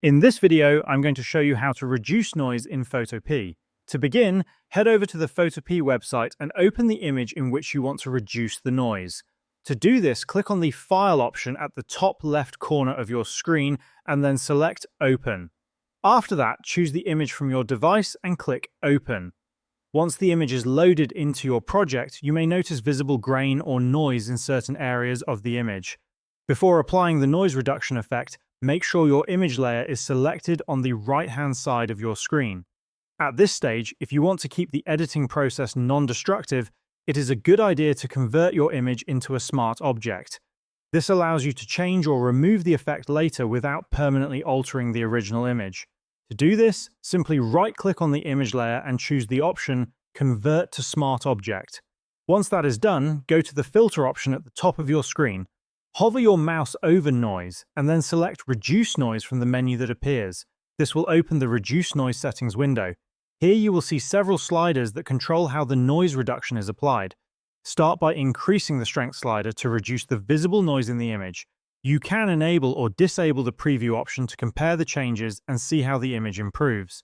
In this video, I'm going to show you how to reduce noise in Photopea. To begin, head over to the Photopea website and open the image in which you want to reduce the noise. To do this, click on the File option at the top left corner of your screen and then select Open. After that, choose the image from your device and click Open. Once the image is loaded into your project, you may notice visible grain or noise in certain areas of the image. Before applying the noise reduction effect, make sure your image layer is selected on the right-hand side of your screen. At this stage, if you want to keep the editing process non-destructive, it is a good idea to convert your image into a smart object. This allows you to change or remove the effect later without permanently altering the original image. To do this, simply right-click on the image layer and choose the option Convert to Smart Object. Once that is done, go to the Filter option at the top of your screen. Hover your mouse over noise and then select Reduce Noise from the menu that appears. This will open the Reduce Noise settings window. Here you will see several sliders that control how the noise reduction is applied. Start by increasing the strength slider to reduce the visible noise in the image. You can enable or disable the preview option to compare the changes and see how the image improves.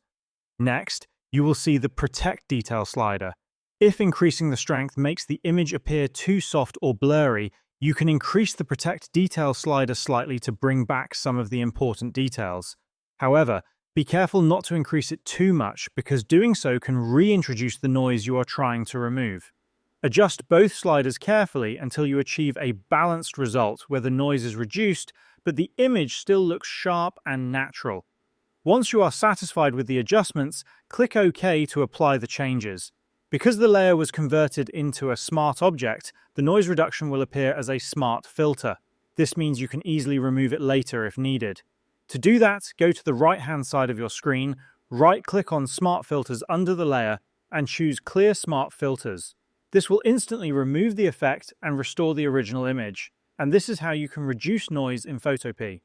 Next, you will see the Protect Detail slider. If increasing the strength makes the image appear too soft or blurry, you can increase the Protect Detail slider slightly to bring back some of the important details. However, be careful not to increase it too much because doing so can reintroduce the noise you are trying to remove. Adjust both sliders carefully until you achieve a balanced result where the noise is reduced, but the image still looks sharp and natural. Once you are satisfied with the adjustments, click OK to apply the changes. Because the layer was converted into a smart object, the noise reduction will appear as a smart filter. This means you can easily remove it later if needed. To do that, go to the right-hand side of your screen, right-click on Smart Filters under the layer, and choose Clear Smart Filters. This will instantly remove the effect and restore the original image. And this is how you can reduce noise in Photopea.